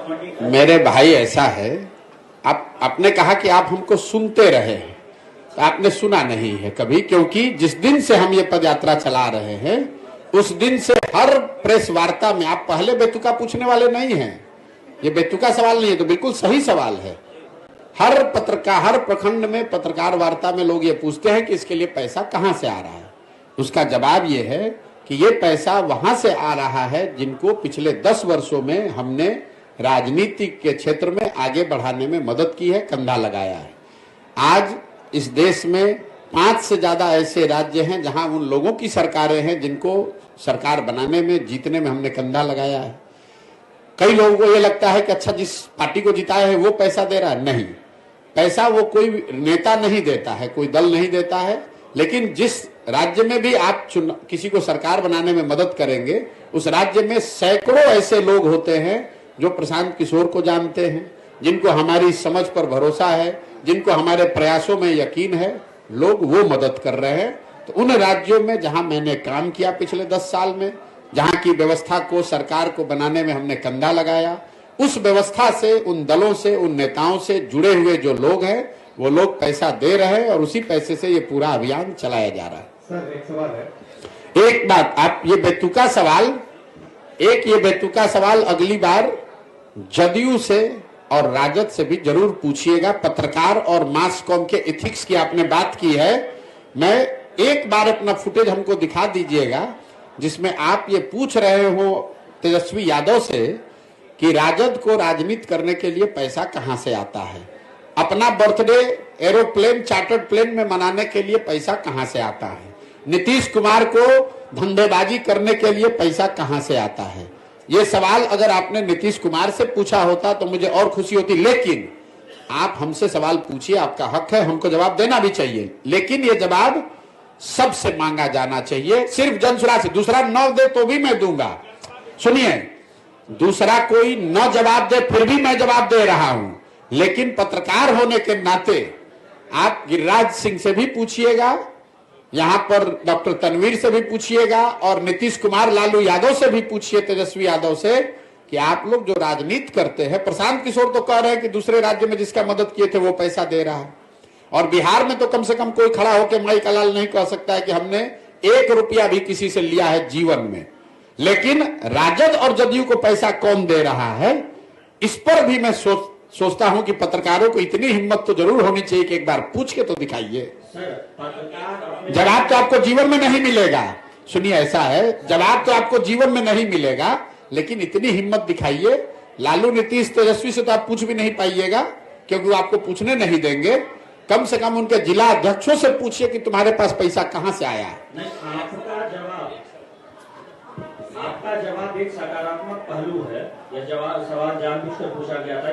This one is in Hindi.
मेरे भाई ऐसा है, आपने कहा कि आप हमको सुनते रहे हैं, तो आपने सुना नहीं है कभी, क्योंकि जिस दिन से हम ये पदयात्रा चला रहे हैं उस दिन से हर प्रेस वार्ता में आप पहले बेतुका पूछने वाले नहीं हैं। ये बेतुका सवाल नहीं है, तो बिल्कुल सही सवाल है। हर पत्रकार, हर प्रखंड में पत्रकार वार्ता में लोग ये पूछते हैं कि इसके लिए पैसा कहां से आ रहा है। उसका जवाब ये है कि ये पैसा वहां से आ रहा है जिनको पिछले 10 वर्षों में हमने राजनीति के क्षेत्र में आगे बढ़ाने में मदद की है, कंधा लगाया है। आज इस देश में 5 से ज्यादा ऐसे राज्य हैं जहां उन लोगों की सरकारें हैं जिनको सरकार बनाने में, जीतने में हमने कंधा लगाया है। कई लोगों को ये लगता है कि अच्छा, जिस पार्टी को जिताया है वो पैसा दे रहा है। नहीं, पैसा वो कोई नेता नहीं देता है, कोई दल नहीं देता है, लेकिन जिस राज्य में भी आप किसी को सरकार बनाने में मदद करेंगे, उस राज्य में सैकड़ों ऐसे लोग होते हैं जो प्रशांत किशोर को जानते हैं, जिनको हमारी समझ पर भरोसा है, जिनको हमारे प्रयासों में यकीन है, लोग वो मदद कर रहे हैं। तो उन राज्यों में जहां मैंने काम किया पिछले 10 साल में, जहां की व्यवस्था को, सरकार को बनाने में हमने कंधा लगाया, उस व्यवस्था से, उन दलों से, उन नेताओं से जुड़े हुए जो लोग हैं वो लोग पैसा दे रहे हैं और उसी पैसे से ये पूरा अभियान चलाया जा रहा है। सर, एक सवाल है। एक बात, आप ये बेतुका सवाल अगली बार जदयू से और राजद से भी जरूर पूछिएगा। पत्रकार और मास कॉम के एथिक्स की आपने बात की है, मैं एक बार अपना फुटेज हमको दिखा दीजिएगा जिसमें आप ये पूछ रहे हो तेजस्वी यादव से कि राजद को राजनीति करने के लिए पैसा कहां से आता है, अपना बर्थडे एरोप्लेन, चार्टर्ड प्लेन में मनाने के लिए पैसा कहां से आता है, नीतीश कुमार को धंधेबाजी करने के लिए पैसा कहां से आता है। ये सवाल अगर आपने नीतीश कुमार से पूछा होता तो मुझे और खुशी होती, लेकिन आप हमसे सवाल पूछिए, आपका हक है, हमको जवाब देना भी चाहिए, लेकिन ये जवाब सबसे मांगा जाना चाहिए, सिर्फ जनसुराज से। दूसरा न दे तो भी मैं दूंगा। सुनिए, दूसरा कोई न जवाब दे फिर भी मैं जवाब दे रहा हूं, लेकिन पत्रकार होने के नाते आप गिरिराज सिंह से भी पूछिएगा, यहां पर डॉक्टर तनवीर से भी पूछिएगा और नीतीश कुमार, लालू यादव से भी पूछिए, तेजस्वी यादव से, कि आप लोग जो राजनीति करते हैं, प्रशांत किशोर तो कह रहे हैं कि दूसरे राज्य में जिसका मदद किए थे वो पैसा दे रहा है, और बिहार में तो कम से कम कोई खड़ा होकर माई का लाल नहीं कह सकता है कि हमने 1 रुपया भी किसी से लिया है जीवन में। लेकिन राजद और जदयू को पैसा कौन दे रहा है, इस पर भी मैं सोचता हूं कि पत्रकारों को इतनी हिम्मत तो जरूर होनी चाहिए कि एक बार पूछ के तो दिखाइए। जवाब तो आपको जीवन में नहीं मिलेगा। सुनिए, ऐसा है, जवाब तो आपको जीवन में नहीं मिलेगा, लेकिन इतनी हिम्मत दिखाइए। लालू, नीतीश, तेजस्वी से तो आप पूछ भी नहीं पाइएगा क्योंकि वो आपको पूछने नहीं देंगे। कम से कम उनके जिला अध्यक्षों से पूछिए कि तुम्हारे पास पैसा कहां से आया है। नहीं, आपका जवाब एक सकारात्मक पहलू है। यह सवाल जानबूझकर पूछा गया था।